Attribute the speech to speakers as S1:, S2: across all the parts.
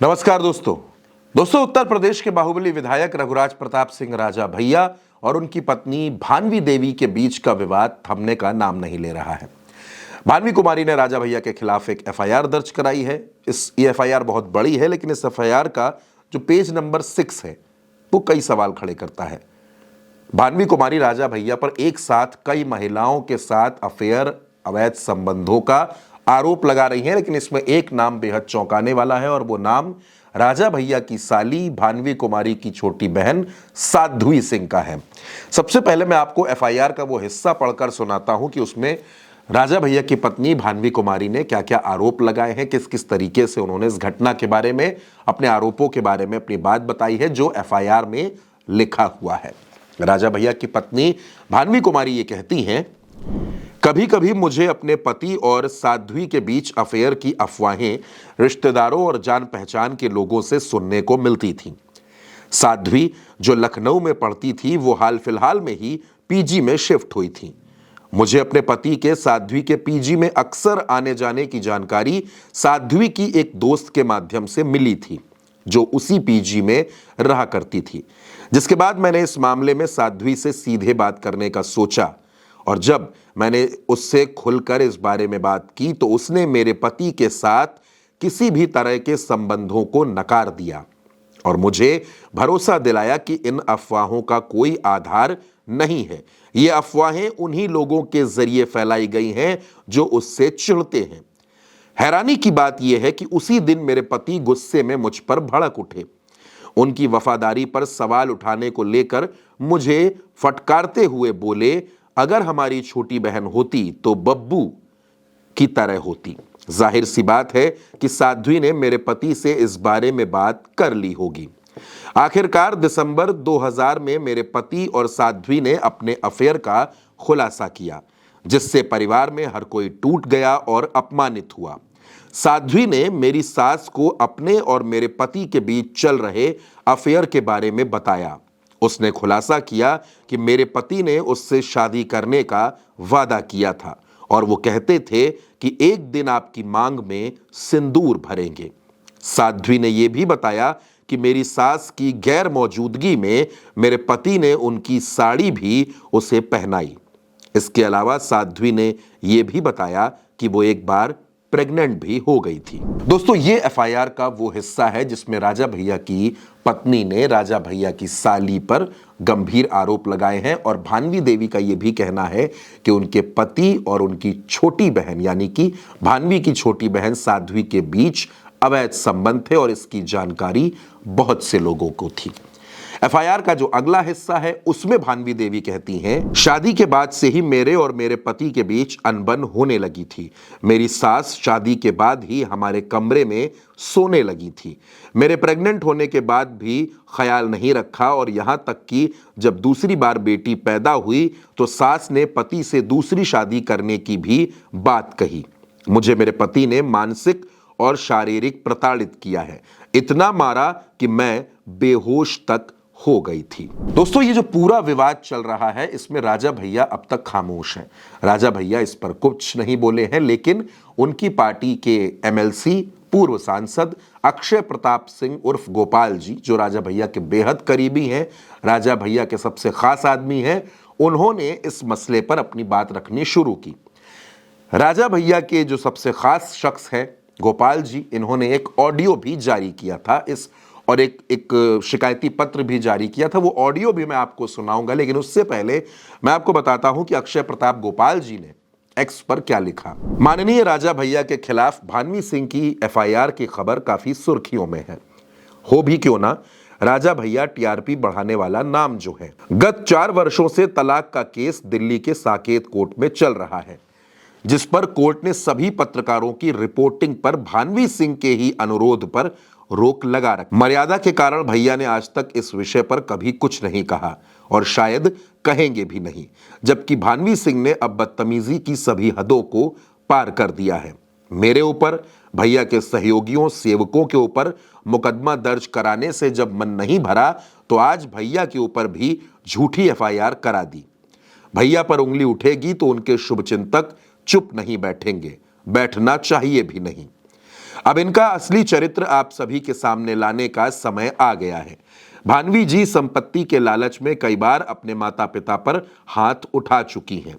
S1: नमस्कार दोस्तों उत्तर प्रदेश के बाहुबली विधायक रघुराज प्रताप सिंह राजा भैया और उनकी पत्नी भानवी देवी के बीच का विवाद थमने का नाम नहीं ले रहा है। भानवी कुमारी ने राजा भैया के खिलाफ एक एफआईआर दर्ज कराई है। ये एफआईआर बहुत बड़ी है, लेकिन इस एफआईआर का जो पेज नंबर 6 है वो कई सवाल खड़े करता है। भानवी कुमारी राजा भैया पर एक साथ कई महिलाओं के साथ अफेयर, अवैध संबंधों का आरोप लगा रही हैं, लेकिन इसमें एक नाम बेहद चौंकाने वाला है और वो नाम राजा भैया की साली भानवी कुमारी की छोटी बहन साध्वी सिंह का है। सबसे पहले मैं आपको एफआईआर का वो हिस्सा पढ़कर सुनाता हूं कि उसमें राजा भैया की पत्नी भानवी कुमारी ने क्या क्या आरोप लगाए हैं, किस किस तरीके से उन्होंने इस घटना के बारे में, अपने आरोपों के बारे में अपनी बात बताई है जो एफआईआर में लिखा हुआ है। राजा भैया की पत्नी भानवी कुमारी ये कहती हैं, कभी कभी मुझे अपने पति और साध्वी के बीच अफेयर की अफवाहें रिश्तेदारों और जान पहचान के लोगों से सुनने को मिलती थीं। साध्वी जो लखनऊ में पढ़ती थी वो हाल फिलहाल में ही पीजी में शिफ्ट हुई थी। मुझे अपने पति के साध्वी के पीजी में अक्सर आने जाने की जानकारी साध्वी की एक दोस्त के माध्यम से मिली थी जो उसी पीजी में रहा करती थी। जिसके बाद मैंने इस मामले में साध्वी से सीधे बात करने का सोचा और जब मैंने उससे खुलकर इस बारे में बात की तो उसने मेरे पति के साथ किसी भी तरह के संबंधों को नकार दिया और मुझे भरोसा दिलाया कि इन अफवाहों का कोई आधार नहीं है। ये अफवाहें उन्हीं लोगों के जरिए फैलाई गई हैं जो उससे चिढ़ते हैं। हैरानी की बात यह है कि उसी दिन मेरे पति गुस्से में मुझ पर भड़क उठे। उनकी वफादारी पर सवाल उठाने को लेकर मुझे फटकारते हुए बोले, अगर हमारी छोटी बहन होती तो बब्बू की तरह होती। जाहिर सी बात है कि साध्वी ने मेरे पति से इस बारे में बात कर ली होगी। आखिरकार दिसंबर 2000 में मेरे पति और साध्वी ने अपने अफेयर का खुलासा किया, जिससे परिवार में हर कोई टूट गया और अपमानित हुआ। साध्वी ने मेरी सास को अपने और मेरे पति के बीच चल रहे अफेयर के बारे में बताया। उसने खुलासा किया कि मेरे पति ने उससे शादी करने का वादा किया था और वो कहते थे कि एक दिन आपकी मांग में सिंदूर भरेंगे। साध्वी ने यह भी बताया कि मेरी सास की गैर मौजूदगी में मेरे पति ने उनकी साड़ी भी उसे पहनाई। इसके अलावा साध्वी ने यह भी बताया कि वो एक बार प्रेग्नेंट भी हो गई थी। दोस्तों, ये एफआईआर का वो हिस्सा है जिसमें राजा भैया की पत्नी ने राजा भैया की साली पर गंभीर आरोप लगाए हैं और भानवी देवी का ये भी कहना है कि उनके पति और उनकी छोटी बहन यानी कि भानवी की छोटी बहन साध्वी के बीच अवैध संबंध थे और इसकी जानकारी बहुत से लोगों को थी। एफआईआर का जो अगला हिस्सा है उसमें भानवी देवी कहती हैं, शादी के बाद से ही मेरे और मेरे पति के बीच अनबन होने लगी थी। मेरी सास शादी के बाद ही हमारे कमरे में सोने लगी थी। मेरे प्रेग्नेंट होने के बाद भी ख्याल नहीं रखा और यहां तक कि जब दूसरी बार बेटी पैदा हुई तो सास ने पति से दूसरी शादी करने की भी बात कही। मुझे मेरे पति ने मानसिक और शारीरिक प्रताड़ित किया है, इतना मारा कि मैं बेहोश तक हो गई थी। दोस्तों, ये जो पूरा विवाद चल रहा है इसमें राजा भैया अब तक खामोश हैं। राजा भैया इस पर कुछ नहीं बोले हैं, लेकिन उनकी पार्टी के एमएलसी पूर्व सांसद अक्षय प्रताप सिंह उर्फ गोपाल जी, जो राजा भैया के बेहद करीबी हैं, राजा भैया के सबसे खास आदमी हैं, उन्होंने इस मसले पर अपनी बात रखनी शुरू की। राजा भैया के जो सबसे खास शख्स है गोपाल जी, इन्होंने एक ऑडियो भी जारी किया था और एक शिकायती पत्र भी जारी किया था। वो ऑडियो भी मैं आपको सुनाऊंगा, लेकिन उससे पहले मैं आपको बताता हूं कि अक्षय प्रताप गोपाल जी ने एक्स पर क्या लिखा। माननीय राजा भैया के खिलाफ भानवी सिंह की एफआईआर की खबर काफी सुर्खियों में है। हो भी क्यों ना, राजा भैया टीआरपी बढ़ाने वाला नाम जो है। गत 4 वर्षों से तलाक का केस दिल्ली के साकेत कोर्ट में चल रहा है, जिस पर कोर्ट ने सभी पत्रकारों की रिपोर्टिंग पर भानवी सिंह के ही अनुरोध पर रोक लगा रखी। मर्यादा के कारण भैया ने आज तक इस विषय पर कभी कुछ नहीं कहा और शायद कहेंगे भी नहीं, जबकि भानवी सिंह ने अब बदतमीजी की सभी हदों को पार कर दिया है। मेरे ऊपर, भैया के सहयोगियों, सेवकों के ऊपर मुकदमा दर्ज कराने से जब मन नहीं भरा तो आज भैया के ऊपर भी झूठी एफआईआर करा दी। भैया पर उंगली उठेगी तो उनके शुभचिंतक चुप नहीं बैठेंगे, बैठना चाहिए भी नहीं। अब इनका असली चरित्र आप सभी के सामने लाने का समय आ गया है। भानवी जी संपत्ति के लालच में कई बार अपने माता पिता पर हाथ उठा चुकी हैं।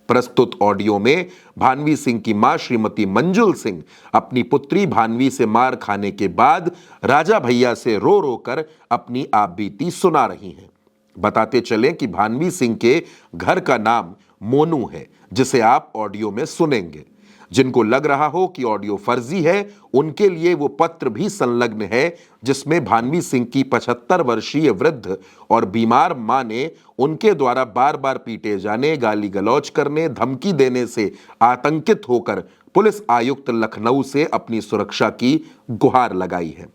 S1: प्रस्तुत ऑडियो में भानवी सिंह की मां श्रीमती मंजुल सिंह अपनी पुत्री भानवी से मार खाने के बाद राजा भैया से रो रो कर अपनी आपबीती सुना रही हैं। बताते चलें कि भानवी सिंह के घर का नाम मोनू है, जिसे आप ऑडियो में सुनेंगे। जिनको लग रहा हो कि ऑडियो फर्जी है, उनके लिए वो पत्र भी संलग्न है जिसमें भानवी सिंह की 75 वर्षीय वृद्ध और बीमार मां ने उनके द्वारा बार बार पीटे जाने, गाली गलौज करने, धमकी देने से आतंकित होकर पुलिस आयुक्त लखनऊ से अपनी सुरक्षा की गुहार लगाई है।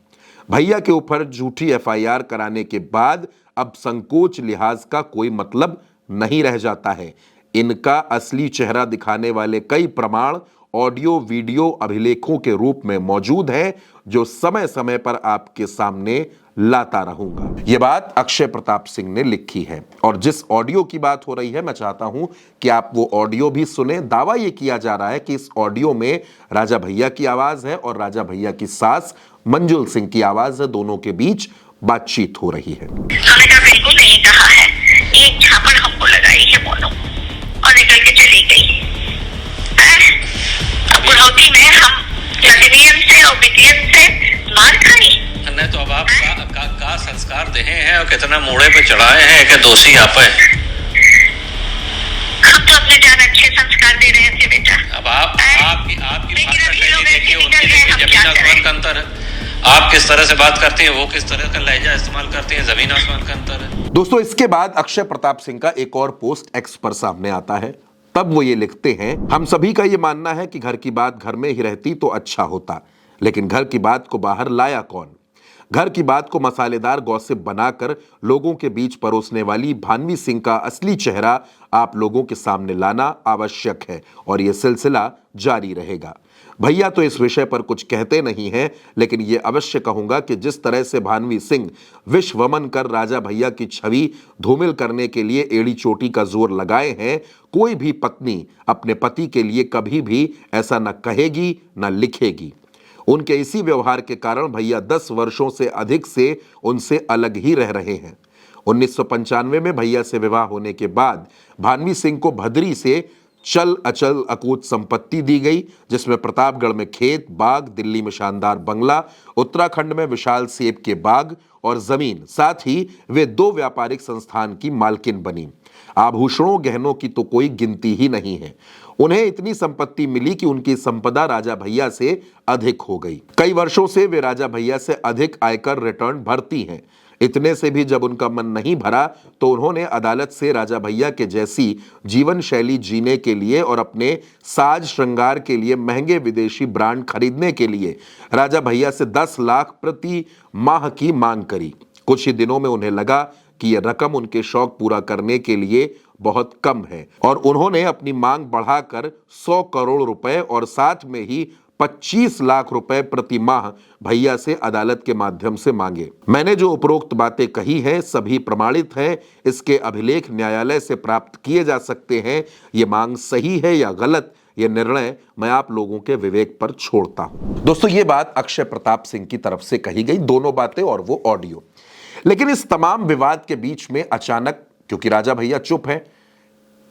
S1: भैया के ऊपर झूठी एफआईआर कराने के बाद अब संकोच लिहाज का कोई मतलब नहीं रह जाता है। इनका असली चेहरा दिखाने वाले कई प्रमाण ऑडियो वीडियो अभिलेखों के रूप में मौजूद हैं, जो समय समय पर आपके सामने लाता रहूंगा। यह बात अक्षय प्रताप सिंह ने लिखी है और जिस ऑडियो की बात हो रही है, मैं चाहता हूं कि आप वो ऑडियो भी सुने। दावा यह किया जा रहा है कि इस ऑडियो में राजा भैया की आवाज है और राजा भैया की सास मंजुल सिंह की आवाज है। दोनों के बीच बातचीत हो रही है।
S2: बिल्कुल नहीं कहा है, एक झापड़ हमको लगाई है मोनू और निकल के चली गई। बुढ़ौती में हम लदनियन से और बिटियन से मार खाई।
S3: नहीं तो अब आप का संस्कार दे हैं और कितना मोड़े पे चढ़ाए हैं कि दोषी आप है।
S2: हम तो अपने जान अच्छे संस्कार दे रहे थे बेटा।
S3: अब आपकी भाषा शैली देखिए, उनकी देखिए, जमीन आसमान का अंतर है। आप किस तरह से बात करती हैं, वो किस तरह का लहजा इस्तेमाल करती हैं, जमीन आसमान का अंतर है।
S1: दोस्तों, इसके बाद अक्षय प्रताप सिंह का एक और पोस्ट एक्स पर सामने आता है। तब वो ये लिखते हैं, हम सभी का ये मानना है कि घर की बात घर में ही रहती तो अच्छा होता, लेकिन घर की बात को बाहर लाया कौन? घर की बात को मसालेदार गॉसिप बनाकर लोगों के बीच परोसने वाली भानवी सिंह का असली चेहरा आप लोगों के सामने लाना आवश्यक है और यह सिलसिला जारी रहेगा। भैया तो इस विषय पर कुछ कहते नहीं हैं, लेकिन यह अवश्य कहूंगा कि जिस तरह से भानवी सिंह विष वमन कर राजा भैया की छवि धूमिल करने के लिए एड़ी चोटी का जोर लगाए हैं, कोई भी पत्नी अपने पति के लिए कभी भी ऐसा न कहेगी न लिखेगी। उनके इसी व्यवहार के कारण भैया 10 वर्षों से अधिक से उनसे अलग ही रह रहे हैं। 1995 में भैया से विवाह होने के बाद भानवी सिंह को भदरी से चल अचल अकूत संपत्ति दी गई, जिसमें प्रतापगढ़ में खेत बाग, दिल्ली में शानदार बंगला, उत्तराखंड में विशाल सेब के बाग और जमीन, साथ ही वे 2 व्यापारिक संस्थान की मालकिन बनी। आभूषणों गहनों की तो कोई गिनती ही नहीं है। उन्हें इतनी संपत्ति मिली कि उनकी संपदा राजा भैया से अधिक हो गई। कई वर्षों से वे राजा भैया से अधिक आयकर रिटर्न भरती हैं। इतने से भी जब उनका मन नहीं भरा तो उन्होंने अदालत से राजा भैया के जैसी जीवन शैली जीने के लिए और अपने साज श्रृंगार के लिए महंगे विदेशी ब्रांड खरीदने के लिए राजा भैया से 10 लाख प्रति माह की मांग करी। कुछ ही दिनों में उन्हें लगा कि यह रकम उनके शौक पूरा करने के लिए बहुत कम है और उन्होंने अपनी मांग बढ़ाकर 100 करोड़ रुपए और साथ में ही 25 लाख रुपए प्रति माह भैया से अदालत के माध्यम से मांगे। मैंने जो उपरोक्त बातें कही हैं सभी प्रमाणित हैं। इसके अभिलेख न्यायालय से प्राप्त किए जा सकते हैं। ये मांग सही है या गलत, यह निर्णय मैं आप लोगों के विवेक पर छोड़ता हूं। दोस्तों, ये बात अक्षय प्रताप सिंह की तरफ से कही गई, दोनों बातें और वो ऑडियो। लेकिन इस तमाम विवाद के बीच में अचानक, क्योंकि राजा भैया चुप है,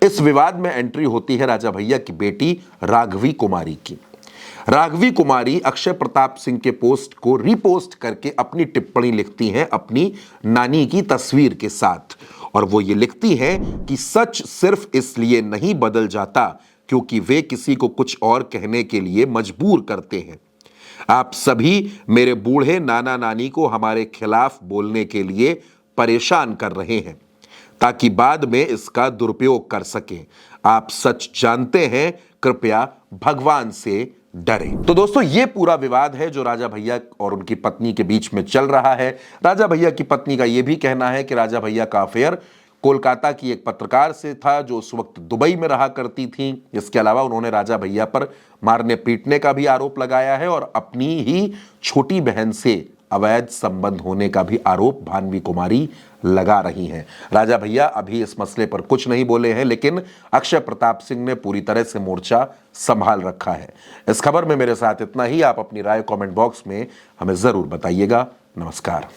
S1: इस विवाद में एंट्री होती है राजा भैया की बेटी राघवी कुमारी की। राघवी कुमारी अक्षय प्रताप सिंह के पोस्ट को रीपोस्ट करके अपनी टिप्पणी लिखती हैं अपनी नानी की तस्वीर के साथ, और वो ये लिखती हैं कि सच सिर्फ इसलिए नहीं बदल जाता क्योंकि वे किसी को कुछ और कहने के लिए मजबूर करते हैं। आप सभी मेरे बूढ़े नाना नानी को हमारे खिलाफ बोलने के लिए परेशान कर रहे हैं ताकि बाद में इसका दुरुपयोग कर सकें। आप सच जानते हैं, कृपया भगवान से डरें। तो दोस्तों, ये पूरा विवाद है जो राजा भैया और उनकी पत्नी के बीच में चल रहा है। राजा भैया की पत्नी का यह भी कहना है कि राजा भैया का अफेयर कोलकाता की एक पत्रकार से था जो उस वक्त दुबई में रहा करती थी। इसके अलावा उन्होंने राजा भैया पर मारने पीटने का भी आरोप लगाया है और अपनी ही छोटी बहन से अवैध संबंध होने का भी आरोप भानवी कुमारी लगा रही हैं। राजा भैया अभी इस मसले पर कुछ नहीं बोले हैं, लेकिन अक्षय प्रताप सिंह ने पूरी तरह से मोर्चा संभाल रखा है। इस खबर में मेरे साथ इतना ही। आप अपनी राय कमेंट बॉक्स में हमें जरूर बताइएगा। नमस्कार।